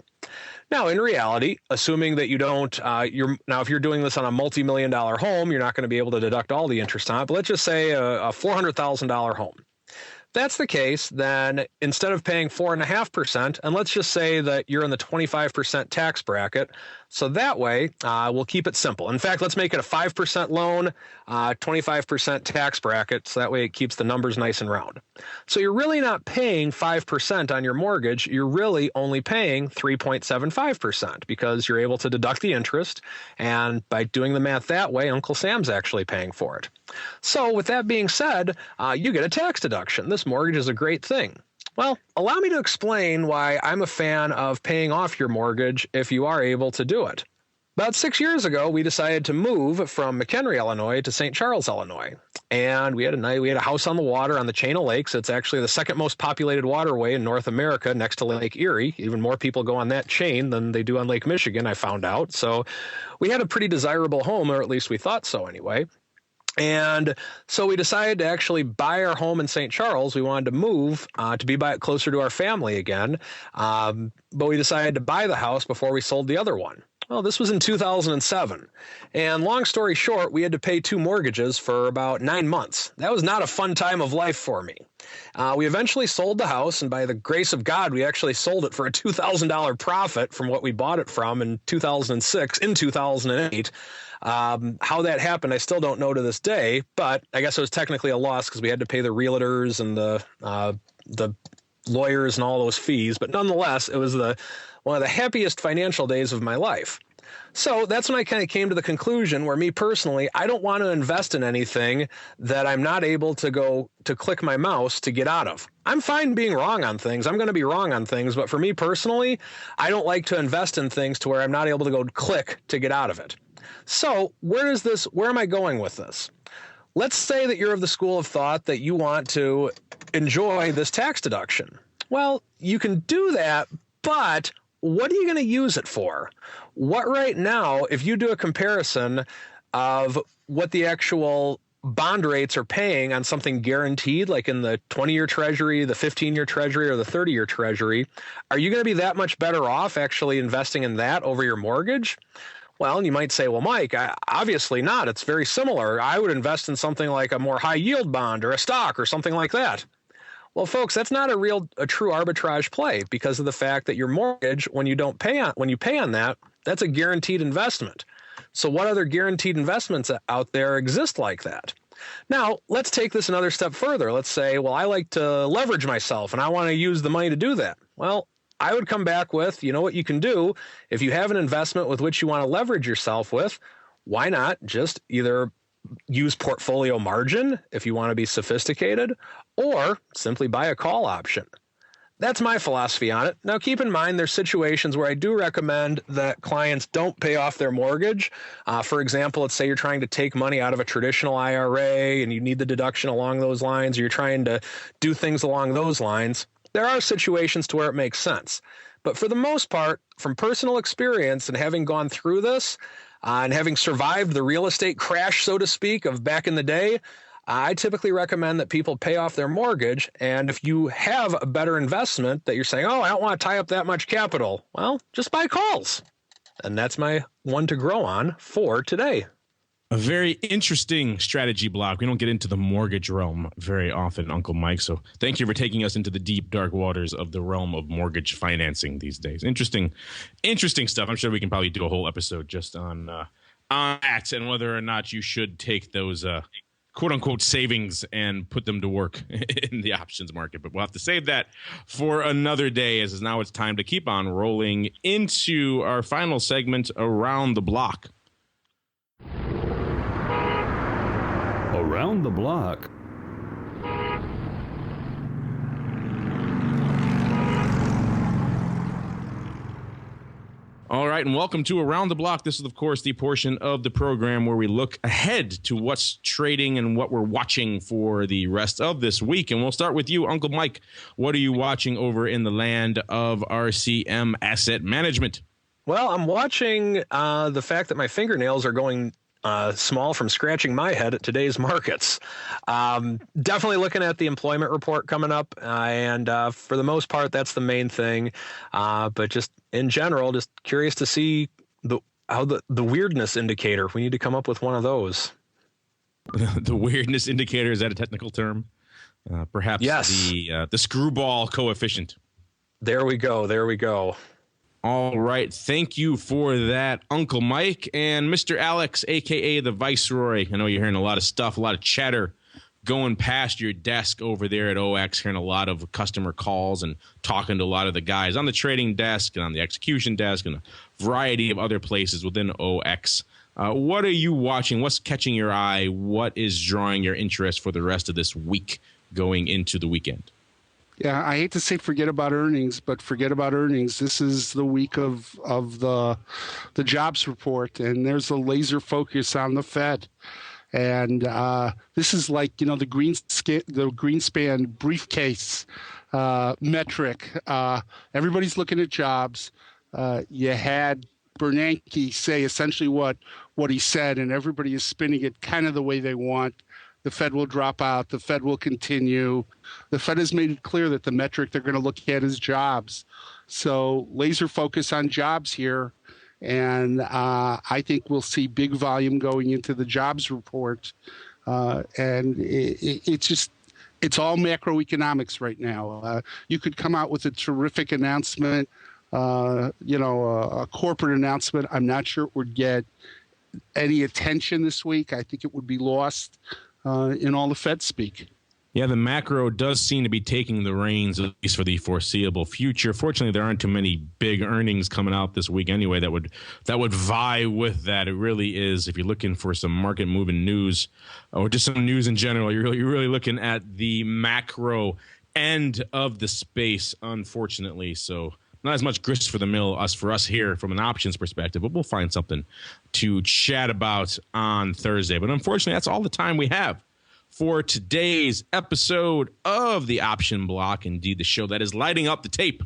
S4: Now, in reality, assuming that you don't, now if you're doing this on a multi-million-dollar home, you're not going to be able to deduct all the interest on it. But let's just say a $400,000 home. If that's the case, then instead of paying 4.5%, and let's just say that you're in the 25% tax bracket, so that way we'll keep it simple. In fact, let's make it a 5% loan, 25% tax bracket, so that way it keeps the numbers nice and round. So you're really not paying 5% on your mortgage, you're really only paying 3.75% because you're able to deduct the interest, and by doing the math that way, Uncle Sam's actually paying for it. So with that being said, you get a tax deduction. This mortgage is a great thing. Well, allow me to explain why I'm a fan of paying off your mortgage if you are able to do it. About 6 years ago, we decided to move from McHenry, Illinois to St. Charles, Illinois. And we had a house on the water on the chain of lakes. It's actually the second most populated waterway in North America next to Lake Erie. Even more people go on that chain than they do on Lake Michigan, I found out. So we had a pretty desirable home, or at least we thought so anyway. And so we decided to actually buy our home in St. Charles. We wanted to move to be closer to our family again. But we decided to buy the house before we sold the other one. Well, this was in 2007. And long story short, we had to pay 2 mortgages for about 9 months. That was not a fun time of life for me. We eventually sold the house, and by the grace of God, we actually sold it for a $2,000 profit from what we bought it from in 2006, in 2008. How that happened, I still don't know to this day, but I guess it was technically a loss because we had to pay the realtors and the lawyers and all those fees. But nonetheless, it was one of the happiest financial days of my life. So that's when I kind of came to the conclusion where, me personally, I don't want to invest in anything that I'm not able to go to click my mouse to get out of. I'm fine being wrong on things. I'm going to be wrong on things. But for me personally, I don't like to invest in things to where I'm not able to go click to get out of it. So where am I going with this? Let's say that you're of the school of thought that you want to enjoy this tax deduction. Well, you can do that, but what are you going to use it for? What right now, if you do a comparison of what the actual bond rates are paying on something guaranteed, like in the 20-year treasury, the 15-year treasury, or the 30-year treasury, are you going to be that much better off actually investing in that over your mortgage? Well, and you might say, well, Mike, obviously not. It's very similar. I would invest in something like a more high yield bond or a stock or something like that. Well, folks, that's not a true arbitrage play because of the fact that your mortgage, when you pay on that, that's a guaranteed investment. So what other guaranteed investments out there exist like that? Now, let's take this another step further. Let's say, well, I like to leverage myself and I want to use the money to do that. Well, I would come back with, you know what you can do? If you have an investment with which you want to leverage yourself with, why not just either use portfolio margin if you want to be sophisticated, or simply buy a call option. That's my philosophy on it. Now, keep in mind, there's situations where I do recommend that clients don't pay off their mortgage. For example, let's say you're trying to take money out of a traditional IRA and you need the deduction along those lines, or you're trying to do things along those lines. There are situations to where it makes sense. But for the most part, from personal experience and having gone through this and having survived the real estate crash, so to speak, of back in the day, I typically recommend that people pay off their mortgage. And if you have a better investment that you're saying, oh, I don't want to tie up that much capital, well, just buy calls. And that's my one to grow on for today.
S3: A very interesting strategy block. We don't get into the mortgage realm very often, Uncle Mike. So thank you for taking us into the deep, dark waters of the realm of mortgage financing these days. Interesting stuff. I'm sure we can probably do a whole episode just on that and whether or not you should take those quote unquote savings and put them to work in the options market. But we'll have to save that for another day, as now it's time to keep on rolling into our final segment, Around the Block.
S1: Around the Block.
S3: All right, and welcome to Around the Block. This is, of course, the portion of the program where we look ahead to what's trading and what we're watching for the rest of this week. And we'll start with you, Uncle Mike. What are you watching over in the land of RCM Asset Management?
S4: Well, I'm watching the fact that my fingernails are going small from scratching my head at today's markets. Definitely looking at the employment report coming up, and for the most part, that's the main thing. But just in general, just curious to see how the weirdness indicator. We need to come up with one of those.
S3: The weirdness indicator, is that a technical term? Perhaps
S4: yes.
S3: The screwball coefficient.
S4: There we go.
S3: All right. Thank you for that, Uncle Mike. And Mr. Alex, a.k.a. the Viceroy. I know you're hearing a lot of stuff, a lot of chatter going past your desk over there at OX, hearing a lot of customer calls and talking to a lot of the guys on the trading desk and on the execution desk and a variety of other places within OX. What are you watching? What's catching your eye? What is drawing your interest for the rest of this week going into the weekend?
S5: Yeah, I hate to say forget about earnings, but forget about earnings. This is the week of the jobs report, and there's a laser focus on the Fed. And this is like, the Greenspan briefcase metric. Everybody's looking at jobs. You had Bernanke say essentially what he said, and everybody is spinning it kind of the way they want. The Fed will drop out. The Fed will continue. The Fed has made it clear that the metric they're going to look at is jobs. So laser focus on jobs here. And I think we'll see big volume going into the jobs report. And it's all macroeconomics right now. You could come out with a terrific announcement, a corporate announcement. I'm not sure it would get any attention this week. I think it would be lost in all the Fed speak.
S3: Yeah, the macro does seem to be taking the reins, at least for the foreseeable future. Fortunately, there aren't too many big earnings coming out this week anyway that would vie with that. It really is, if you're looking for some market moving news or just some news in general, you're really looking at the macro end of the space, unfortunately. So not as much grist for the mill for us here from an options perspective, but we'll find something to chat about on Thursday. But unfortunately, that's all the time we have for today's episode of the Option Block. Indeed, the show that is lighting up the tape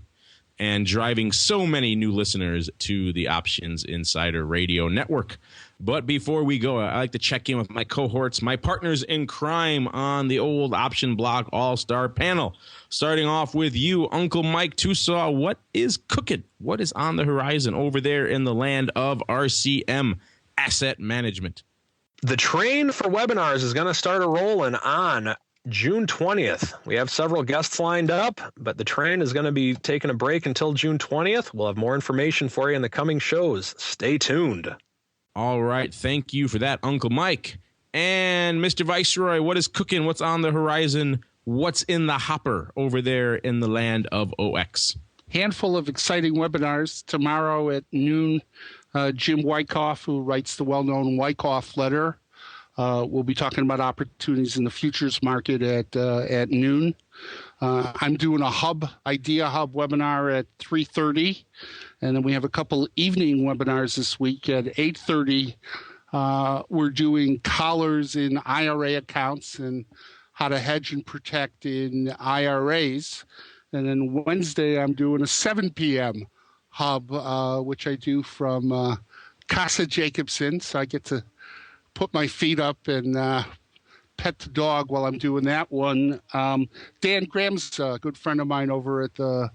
S3: and driving so many new listeners to the Options Insider Radio Network. But before we go, I like to check in with my cohorts, my partners in crime on the old Option Block All-Star panel. Starting off with you, Uncle Mike Tosaw. What is cooking? What is on the horizon over there in the land of RCM Asset Management?
S4: The train for webinars is going to start rolling on June 20th. We have several guests lined up, but the train is going to be taking a break until June 20th. We'll have more information for you in the coming shows. Stay tuned.
S3: All right. Thank you for that, Uncle Mike. And Mr. Viceroy, what is cooking? What's on the horizon? What's in the hopper over there in the land of OX?
S5: Handful of exciting webinars tomorrow at noon. Jim Wyckoff, who writes the well-known Wyckoff letter, we'll be talking about opportunities in the futures market at noon. I'm doing a Idea Hub webinar at 3:30, and then we have a couple evening webinars this week at 8:30. We're doing collars in IRA accounts and how to hedge and protect in IRAs. And then Wednesday, I'm doing a 7 p.m. hub, which I do from Casa Jacobson. So I get to put my feet up and pet the dog while I'm doing that one. Dan Graham's a good friend of mine over at the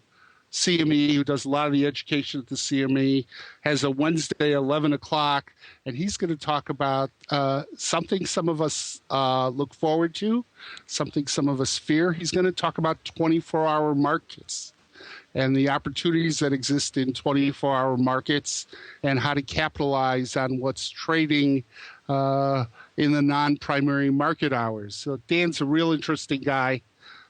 S5: CME, who does a lot of the education at the CME, has a Wednesday 11 o'clock, and he's going to talk about something some of us look forward to, something some of us fear. He's going to talk about 24-hour markets. and the opportunities that exist in 24-hour markets and how to capitalize on what's trading in the non-primary market hours. So Dan's a real interesting guy.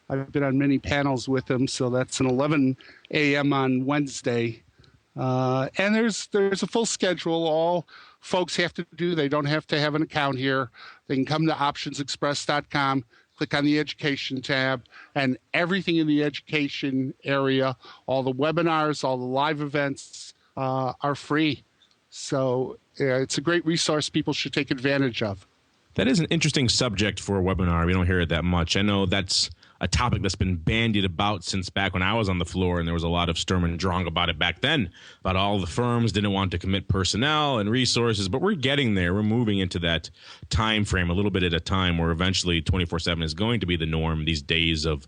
S5: I've been on many panels with him, so that's an 11 a.m. on Wednesday. And there's a full schedule. All folks have to do, they don't have to have an account here. They can come to optionsexpress.com, click on the education tab, and everything in the education area, all the webinars, all the live events are free. So it's a great resource people should take advantage of.
S3: That is an interesting subject for a webinar. We don't hear it that much. I know that's a topic that's been bandied about since back when I was on the floor, and there was a lot of Sturm and Drang about it back then, about all the firms didn't want to commit personnel and resources, but we're getting there. We're moving into that time frame a little bit at a time where eventually 24/7 is going to be the norm. These days of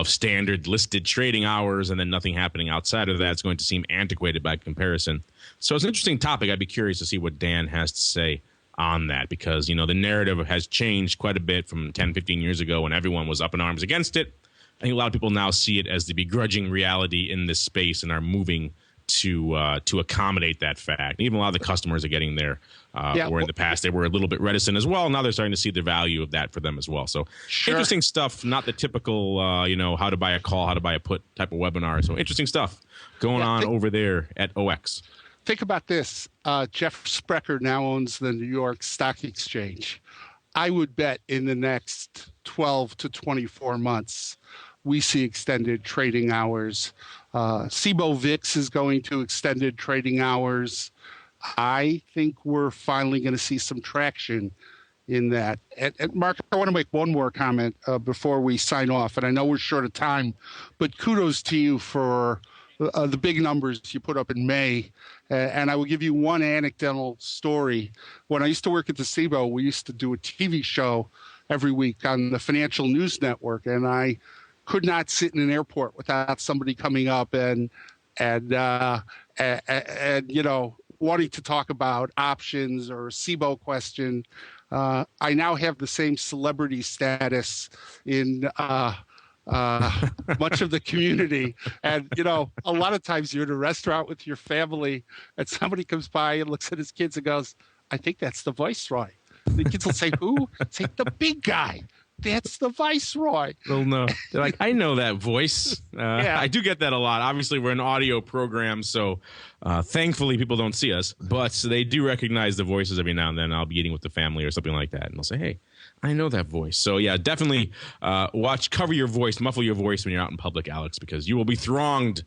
S3: standard listed trading hours and then nothing happening outside of that is going to seem antiquated by comparison. So it's an interesting topic. I'd be curious to see what Dan has to say on that, because, you know, the narrative has changed quite a bit from 10, 15 years ago when everyone was up in arms against it. I think a lot of people now see it as the begrudging reality in this space and are moving to accommodate that fact. Even a lot of the customers are getting there, where in the past they were a little bit reticent as well. Now they're starting to see the value of that for them as well. So Interesting stuff, not the typical, how to buy a call, how to buy a put type of webinar. So interesting stuff going on over there at OX.
S5: Think about this. Jeff Sprecher now owns the New York Stock Exchange. I would bet in the next 12 to 24 months, we see extended trading hours. SIBO VIX is going to extended trading hours. I think we're finally going to see some traction in that. And Mark, I want to make one more comment before we sign off. And I know we're short of time, but kudos to you for the big numbers you put up in May. And I will give you one anecdotal story. When I used to work at the SIBO, we used to do a TV show every week on the Financial News Network. And I could not sit in an airport without somebody coming up and wanting to talk about options or a SIBO question. I now have the same celebrity status in much of the community. And, a lot of times you're in a restaurant with your family and somebody comes by and looks at his kids and goes, I think that's the Viceroy. The kids will say, who? Say, the big guy. That's the Viceroy.
S3: Well, no. They're like, I know that voice. I do get that a lot. Obviously, we're an audio program, so thankfully people don't see us, but they do recognize the voices every now and then. I'll be eating with the family or something like that, and they'll say, hey, I know that voice. So, yeah, definitely cover your voice, muffle your voice when you're out in public, Alex, because you will be thronged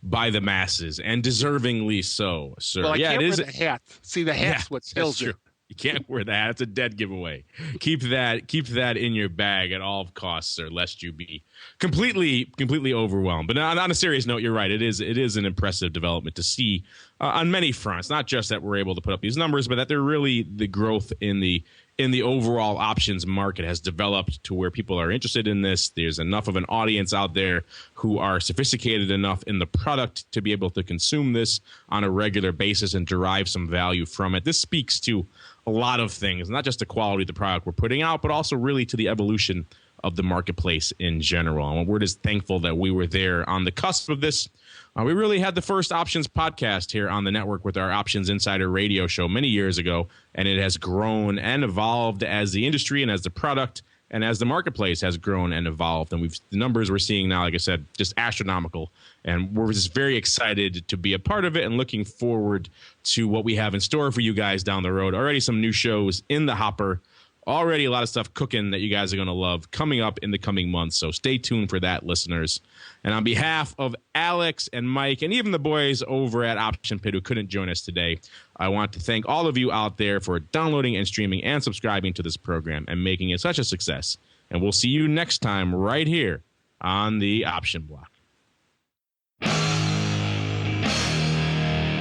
S3: by the masses, and deservingly so, sir.
S5: Well, I can't wear the hat. See, the hat's what kills you.
S3: You can't wear that. It's a dead giveaway. Keep that in your bag at all costs, sir, lest you be completely overwhelmed. But on a serious note, you're right. It is an impressive development to see on many fronts. Not just that we're able to put up these numbers, but that they're really the growth in the overall options market has developed to where people are interested in this. There's enough of an audience out there who are sophisticated enough in the product to be able to consume this on a regular basis and derive some value from it. This speaks to a lot of things, not just the quality of the product we're putting out, but also really to the evolution of the marketplace in general. And we're just thankful that we were there on the cusp of this. We really had the first options podcast here on the network with our Options Insider radio show many years ago, and it has grown and evolved as the industry and as the product and as the marketplace has grown and evolved. And the numbers we're seeing now, like I said, just astronomical. And we're just very excited to be a part of it and looking forward to what we have in store for you guys down the road. Already some new shows in the hopper. Already a lot of stuff cooking that you guys are going to love coming up in the coming months. So stay tuned for that, listeners. And on behalf of Alex and Mike and even the boys over at Option Pit who couldn't join us today, I want to thank all of you out there for downloading and streaming and subscribing to this program and making it such a success. And we'll see you next time right here on the Option Block.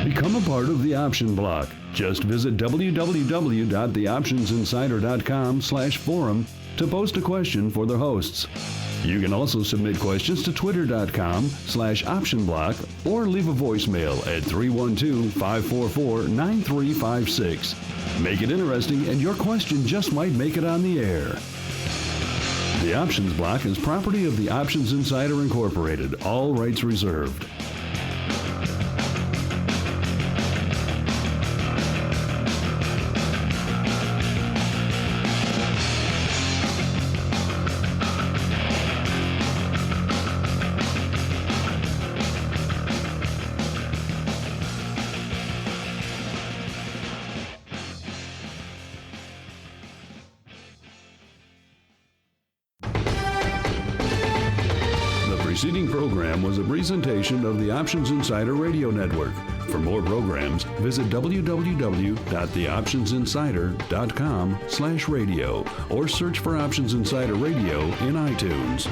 S1: Become a part of the Option Block. Just visit www.theoptionsinsider.com/forum to post a question for the hosts. You can also submit questions to twitter.com/optionblock or leave a voicemail at 312-544-9356. Make it interesting and your question just might make it on the air. The Options Block is property of the Options Insider Incorporated. All rights reserved. preceding program was a presentation of the Options Insider Radio Network. For more programs, visit www.theoptionsinsider.com/radio or search for Options Insider Radio in iTunes.